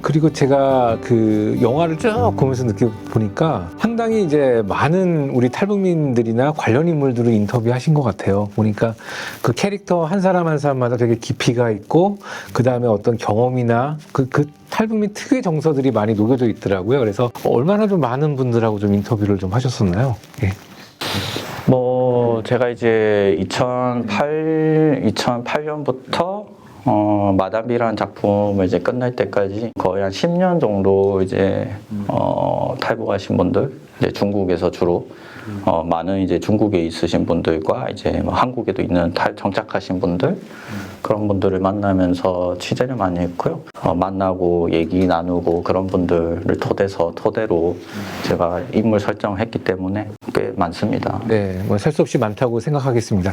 그리고 제가 그 영화를 쭉 보면서 보니까 상당히 이제 많은 우리 탈북민들이나 관련 인물들을 인터뷰하신 것 같아요. 보니까 그 캐릭터 한 사람 한 사람마다 되게 깊이가 있고, 그 다음에 어떤 경험이나 그 탈북민 특유의 정서들이 많이 녹여져 있더라고요. 그래서 얼마나 좀 많은 분들하고 좀 인터뷰를 좀 하셨었나요? 예. 뭐 제가 이제 2008년부터 마담비라는 작품을 이제 끝날 때까지 거의 한 10년 정도 이제 탈북하신 분들, 이제 중국에서 주로 많은 이제 중국에 있으신 분들과 이제 뭐 한국에도 있는 정착하신 분들, 그런 분들을 만나면서 취재를 많이 했고요. 만나고 얘기 나누고 그런 분들을 토대로 제가 인물 설정을 했기 때문에 꽤 많습니다. 네, 뭐 셀 수 없이 많다고 생각하겠습니다.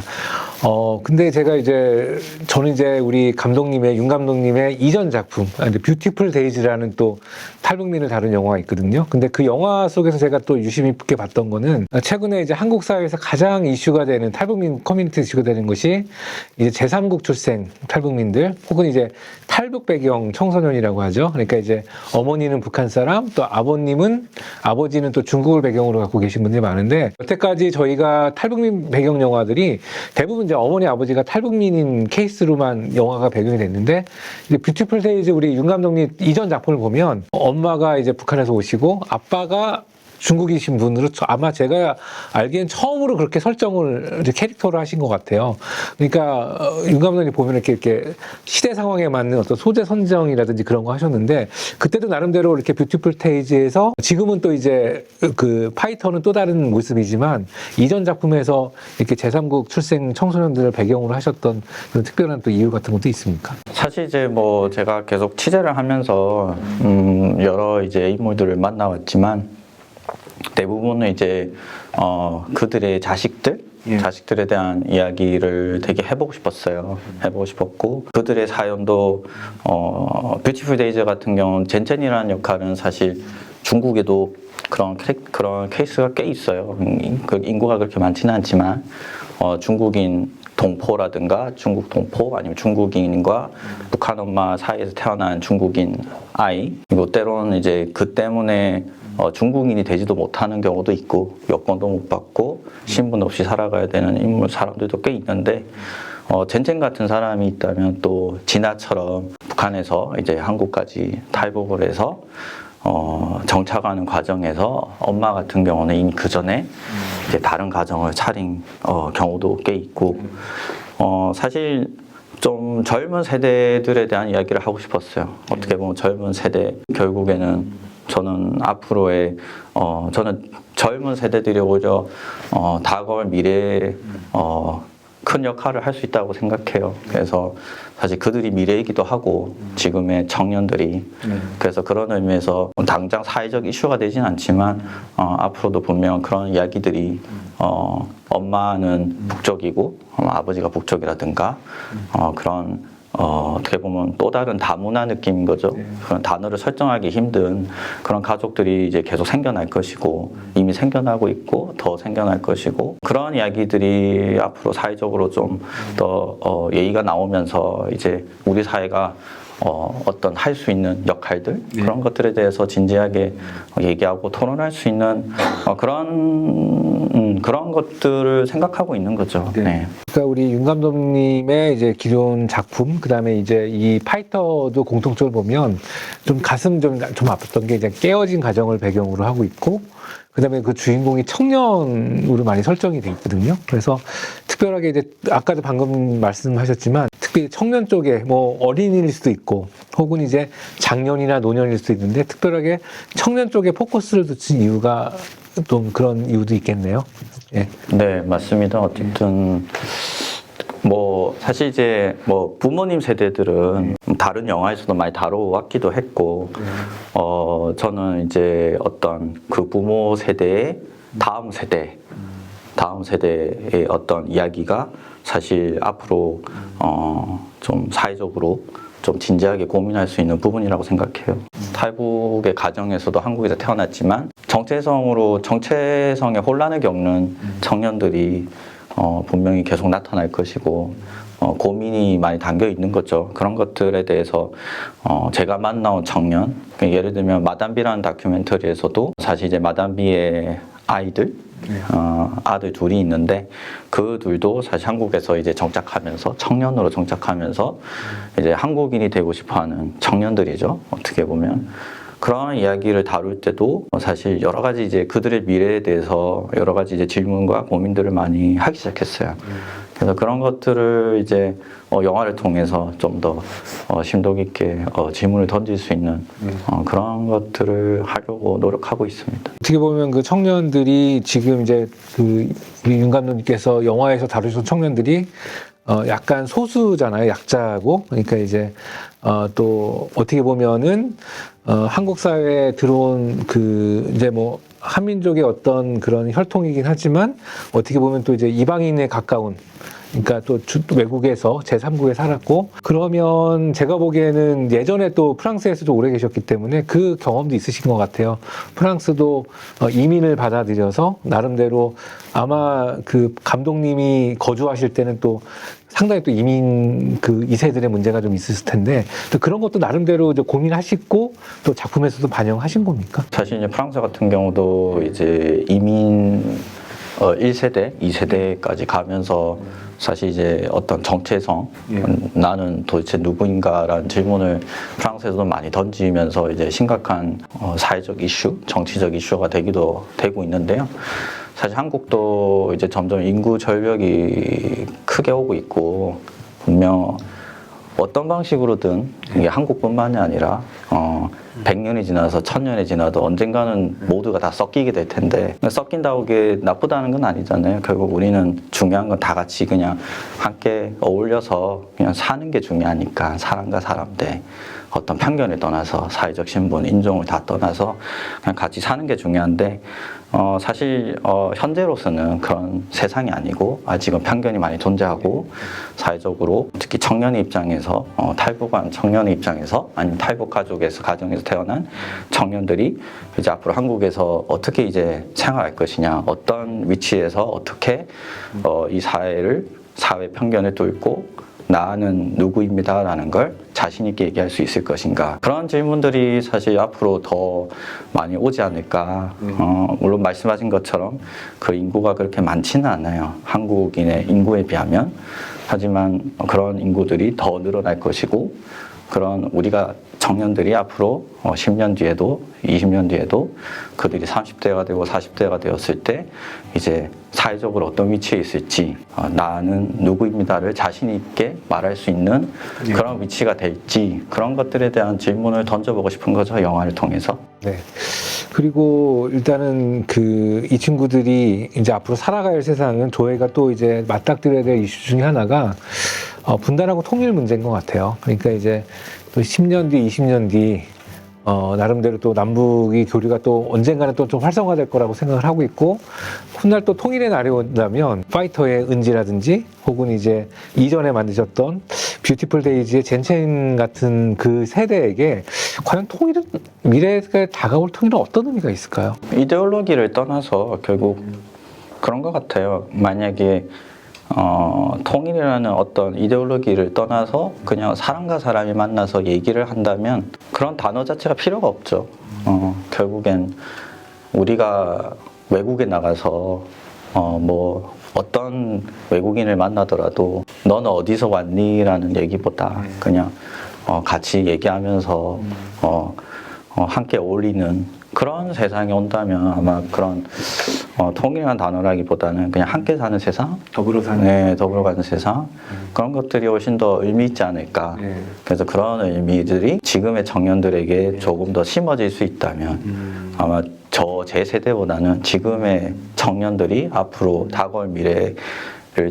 근데 저는 이제 우리 감독님의, 윤 감독님의 이전 작품, 뷰티풀 데이즈라는 또 탈북민을 다룬 영화가 있거든요. 근데 그 영화 속에서 제가 또 유심히 깊게 봤던 거는, 최근에 이제 한국 사회에서 가장 이슈가 되는, 탈북민 커뮤니티 이슈가 되는 것이 이제 제3국 출생 탈북민들, 혹은 이제 탈북 배경 청소년이라고 하죠. 그러니까 이제 어머니는 북한 사람, 또 아버지는 또 중국을 배경으로 갖고 계신 분들이 많은데, 여태까지 저희가 탈북민 배경 영화들이 대부분 이제 어머니 아버지가 탈북민인 케이스로만 영화가 배경이 됐는데, 이제 뷰티풀 데이즈 우리 윤 감독님 이전 작품을 보면 엄마가 이제 북한에서 오시고 아빠가 중국이신 분으로 아마 제가 알기엔 처음으로 그렇게 설정을 이제 캐릭터로 하신 것 같아요. 그러니까 윤 감독님 보면 이렇게 시대 상황에 맞는 어떤 소재 선정이라든지 그런 거 하셨는데, 그때도 나름대로 이렇게 뷰티풀 데이즈에서, 지금은 또 이제 그 파이터는 또 다른 모습이지만 이전 작품에서 이렇게 제3국 출생 청소년들을 배경으로 하셨던 그런 특별한 또 이유 같은 것도 있습니까? 사실 이제 뭐 제가 계속 취재를 하면서 여러 이제 인물들을 만나왔지만, 대부분은 이제 그들의 자식들에 대한 이야기를 되게 해보고 싶었어요. 해보고 싶었고, 그들의 사연도 뷰티풀 데이즈 같은 경우는 젠젠이라는 역할은 사실 중국에도 그런 케이스가 꽤 있어요. 그 인구가 그렇게 많지는 않지만 중국인 동포라든가 중국 동포, 아니면 중국인과 북한 엄마 사이에서 태어난 중국인 아이, 그리고 때로는 이제 그 때문에 중국인이 되지도 못하는 경우도 있고, 여권도 못 받고 신분 없이 살아가야 되는 사람들도 꽤 있는데, 젠젠 같은 사람이 있다면 또 진아처럼 북한에서 이제 한국까지 탈북을 해서 정착하는 과정에서 엄마 같은 경우는 이미 그 전에 이제 다른 가정을 차린 경우도 꽤 있고, 사실 좀 젊은 세대들에 대한 이야기를 하고 싶었어요. 어떻게 보면 젊은 세대, 결국에는 저는 앞으로의 저는 젊은 세대들이 오히려 다가올 미래에 큰 역할을 할 수 있다고 생각해요. 그래서 사실 그들이 미래이기도 하고 지금의 청년들이, 그래서 그런 의미에서 당장 사회적 이슈가 되진 않지만 앞으로도 분명 그런 이야기들이, 엄마는 북쪽이고 아버지가 북쪽이라든가 그런 어떻게 보면 또 다른 다문화 느낌인 거죠. 그런 단어를 설정하기 힘든 그런 가족들이 이제 계속 생겨날 것이고, 이미 생겨나고 있고 더 생겨날 것이고, 그런 이야기들이 앞으로 사회적으로 좀 더 예의가 나오면서 이제 우리 사회가 어떤 할 수 있는 역할들, 그런 것들에 대해서 진지하게 얘기하고 토론할 수 있는 그런 것들을 생각하고 있는 거죠. 네. 그러니까 우리 윤 감독님의 이제 기존 작품, 그 다음에 이제 이 파이터도 공통적으로 보면 좀 가슴 좀 아팠던 게, 이제 깨어진 가정을 배경으로 하고 있고, 그 다음에 그 주인공이 청년으로 많이 설정이 돼 있거든요. 그래서 특별하게 이제 아까도 방금 말씀하셨지만, 특별히 청년 쪽에 뭐 어린이일 수도 있고, 혹은 이제 장년이나 노년일 수도 있는데, 특별하게 청년 쪽에 포커스를 두신 이유가 좀 그런 이유도 있겠네요. 예. 네, 맞습니다. 어쨌든 뭐 사실 이제 뭐 부모님 세대들은 다른 영화에서도 많이 다뤄왔기도 했고, 저는 이제 어떤 그 부모 세대의 다음 세대의 어떤 이야기가 사실 앞으로 좀 사회적으로 좀 진지하게 고민할 수 있는 부분이라고 생각해요. 탈북의 가정에서도 한국에서 태어났지만 정체성의 혼란을 겪는 청년들이 분명히 계속 나타날 것이고, 고민이 많이 담겨 있는 거죠. 그런 것들에 대해서 제가 만나온 청년, 예를 들면 마담비라는 다큐멘터리에서도 사실 이제 마담비의 아이들, 아들 둘이 있는데 그 둘도 사실 한국에서 이제 정착하면서 청년으로 정착하면서 이제 한국인이 되고 싶어하는 청년들이죠. 어떻게 보면. 그런 이야기를 다룰 때도 사실 여러 가지 이제 그들의 미래에 대해서 여러 가지 이제 질문과 고민들을 많이 하기 시작했어요. 그래서 그런 것들을 이제 영화를 통해서 좀 더 심도 깊게 질문을 던질 수 있는 그런 것들을 하려고 노력하고 있습니다. 어떻게 보면 그 청년들이 지금 이제 그 우리 윤 감독님께서 영화에서 다루신 청년들이 약간 소수잖아요, 약자고. 그러니까 이제 또 어떻게 보면은 한국 사회에 들어온 그 이제 뭐 한민족의 어떤 그런 혈통이긴 하지만 어떻게 보면 또 이제 이방인에 가까운, 그러니까 또 외국에서 제3국에 살았고, 그러면 제가 보기에는 예전에 또 프랑스에서도 오래 계셨기 때문에 그 경험도 있으신 것 같아요. 프랑스도 이민을 받아들여서 나름대로 아마 그 감독님이 거주하실 때는 또 상당히 또 이민 그 2세들의 문제가 좀 있었을 텐데 또 그런 것도 나름대로 이제 고민하시고 또 작품에서도 반영하신 겁니까? 사실 이제 프랑스 같은 경우도 이제 이민 1세대, 2세대까지 가면서 사실 이제 어떤 정체성, 나는 도대체 누구인가라는 질문을 프랑스에서도 많이 던지면서 이제 심각한 사회적 이슈, 정치적 이슈가 되기도 되고 있는데요. 사실 한국도 이제 점점 인구 절벽이 크게 오고 있고, 분명 어떤 방식으로든 이게 한국뿐만이 아니라 100년이 지나서 1000년이 지나도 언젠가는 모두가 다 섞이게 될 텐데, 섞인다고 게 나쁘다는 건 아니잖아요. 결국 우리는 중요한 건 다 같이 그냥 함께 어울려서 그냥 사는 게 중요하니까, 사람과 사람 대 어떤 편견을 떠나서 사회적 신분, 인종을 다 떠나서 그냥 같이 사는 게 중요한데, 사실 현재로서는 그런 세상이 아니고 아직은 편견이 많이 존재하고, 사회적으로 특히 청년의 입장에서 탈북한 청년의 입장에서, 아니면 탈북 가정에서 태어난 청년들이 이제 앞으로 한국에서 어떻게 이제 생활할 것이냐, 어떤 위치에서 어떻게 이 사회 편견을 뚫고 나는 누구입니다라는 걸 자신 있게 얘기할 수 있을 것인가, 그런 질문들이 사실 앞으로 더 많이 오지 않을까. 물론 말씀하신 것처럼 그 인구가 그렇게 많지는 않아요, 한국인의 인구에 비하면. 하지만 그런 인구들이 더 늘어날 것이고, 그런 우리가 청년들이 앞으로 10년 뒤에도 20년 뒤에도 그들이 30대가 되고 40대가 되었을 때 이제 사회적으로 어떤 위치에 있을지, 나는 누구입니다를 자신 있게 말할 수 있는 그런 위치가 될지, 그런 것들에 대한 질문을 던져보고 싶은 거죠, 영화를 통해서. 네. 그리고 일단은 이 친구들이 이제 앞으로 살아갈 세상은 저희가 또 이제 맞닥뜨려야 될 이슈 중에 하나가 분단하고 통일 문제인 것 같아요. 그러니까 이제 또 10년 뒤, 20년 뒤 나름대로 또 남북이 교류가 또 언젠가는 또 좀 활성화될 거라고 생각을 하고 있고, 훗날 또 통일의 날이 온다면 파이터의 은지라든지 혹은 이제 이전에 만드셨던 뷰티풀 데이즈의 젠첸 같은 그 세대에게 과연 통일은, 미래가 다가올 통일은 어떤 의미가 있을까요? 이데올로기를 떠나서 결국 그런 것 같아요. 만약에 통일이라는 어떤 이데올로기를 떠나서 그냥 사람과 사람이 만나서 얘기를 한다면 그런 단어 자체가 필요가 없죠. 결국엔 우리가 외국에 나가서 뭐 어떤 외국인을 만나더라도 너는 어디서 왔니? 라는 얘기보다 그냥 같이 얘기하면서 함께 어울리는 그런 세상이 온다면 아마 그런 통일이라는 단어라기보다는 그냥 함께 사는 세상, 더불어 사는, 네, 더불어 가는 세상, 그런 것들이 훨씬 더 의미 있지 않을까. 그래서 그런 의미들이 지금의 청년들에게 조금 더 심어질 수 있다면 아마 제 세대보다는 지금의 청년들이 앞으로 다가올 미래를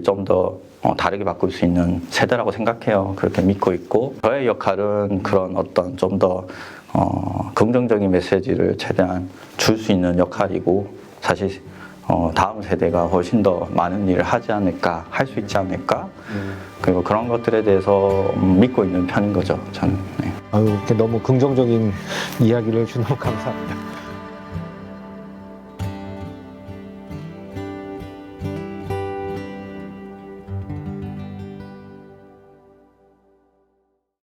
좀 더 다르게 바꿀 수 있는 세대라고 생각해요. 그렇게 믿고 있고, 저의 역할은 그런 어떤 좀 더 긍정적인 메시지를 최대한 줄 수 있는 역할이고, 사실 다음 세대가 훨씬 더 많은 일을 하지 않을까, 할 수 있지 않을까, 그리고 그런 것들에 대해서 믿고 있는 편인 거죠, 저는. 네. 아유, 이렇게 너무 긍정적인 이야기를 해주셔서 너무 감사합니다.